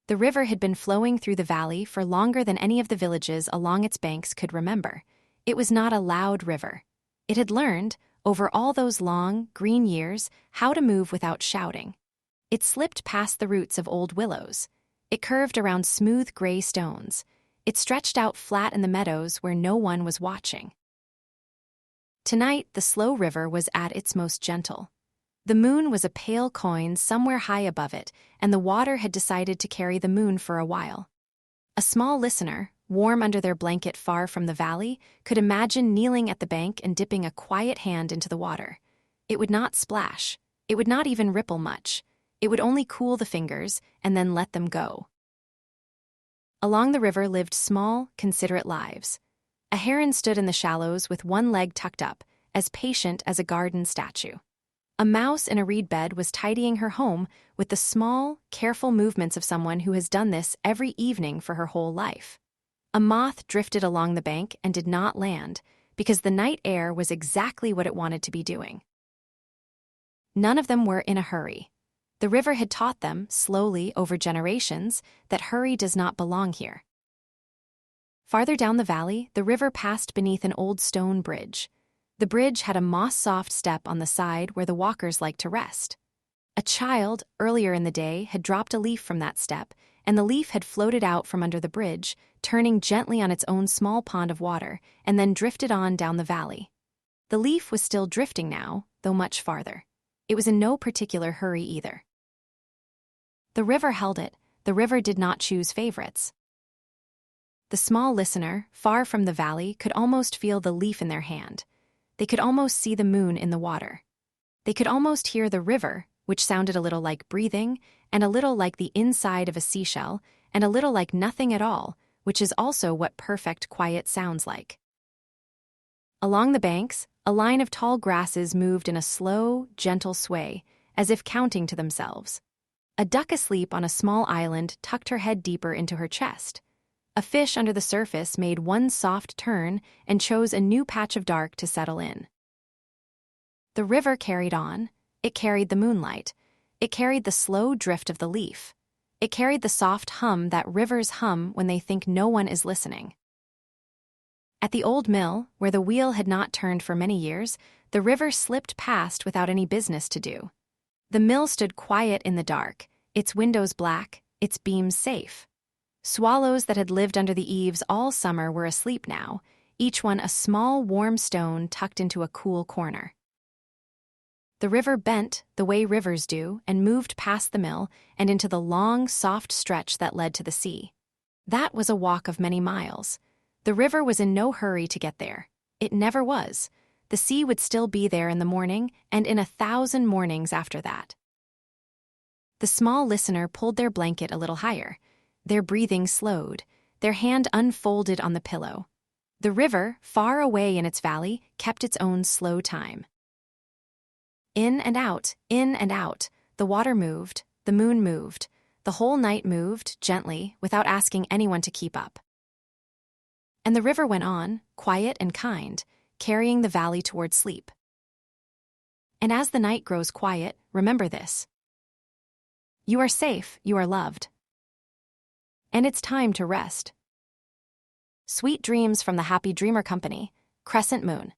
The river had been flowing through the valley for longer than any of the villages along its banks could remember. It was not a loud river. It had learned, over all those long, green years, how to move without shouting. It slipped past the roots of old willows. It curved around smooth gray stones. It stretched out flat in the meadows where no one was watching. Tonight, the slow river was at its most gentle. The moon was a pale coin somewhere high above it, and the water had decided to carry the moon for a while. A small listener, warm under their blanket far from the valley, could imagine kneeling at the bank and dipping a quiet hand into the water. It would not splash. It would not even ripple much. It would only cool the fingers and then let them go. Along the river lived small, considerate lives. A heron stood in the shallows with one leg tucked up, as patient as a garden statue. A mouse in a reed bed was tidying her home with the small, careful movements of someone who has done this every evening for her whole life. A moth drifted along the bank and did not land, because the night air was exactly what it wanted to be doing. None of them were in a hurry. The river had taught them, slowly over generations, that hurry does not belong here. Farther down the valley, the river passed beneath an old stone bridge. The bridge had a moss-soft step on the side where the walkers liked to rest. A child, earlier in the day, had dropped a leaf from that step, and the leaf had floated out from under the bridge, turning gently on its own small pond of water, and then drifted on down the valley. The leaf was still drifting now, though much farther. It was in no particular hurry either. The river held it. The river did not choose favorites. The small listener, far from the valley, could almost feel the leaf in their hand. They could almost see the moon in the water. They could almost hear the river, which sounded a little like breathing, and a little like the inside of a seashell, and a little like nothing at all, which is also what perfect quiet sounds like. Along the banks, a line of tall grasses moved in a slow, gentle sway, as if counting to themselves. A duck asleep on a small island tucked her head deeper into her chest. A fish under the surface made one soft turn and chose a new patch of dark to settle in. The river carried on. It carried the moonlight. It carried the slow drift of the leaf. It carried the soft hum that rivers hum when they think no one is listening. At the old mill, where the wheel had not turned for many years, the river slipped past without any business to do. The mill stood quiet in the dark, its windows black, its beams safe. Swallows that had lived under the eaves all summer were asleep now, each one a small warm stone tucked into a cool corner. The river bent the way rivers do and moved past the mill and into the long, soft stretch that led to the sea. That was a walk of many miles. The river was in no hurry to get there. It never was. The sea would still be there in the morning and in 1,000 mornings after that. The small listener pulled their blanket a little higher. Their breathing slowed. Their hand unfolded on the pillow. The river, far away in its valley, kept its own slow time. In and out, the water moved, the moon moved, the whole night moved, gently, without asking anyone to keep up. And the river went on, quiet and kind, carrying the valley toward sleep. And as the night grows quiet, remember this. You are safe, you are loved. And it's time to rest. Sweet dreams from the Happy Dreamer Company, Crescent Moon.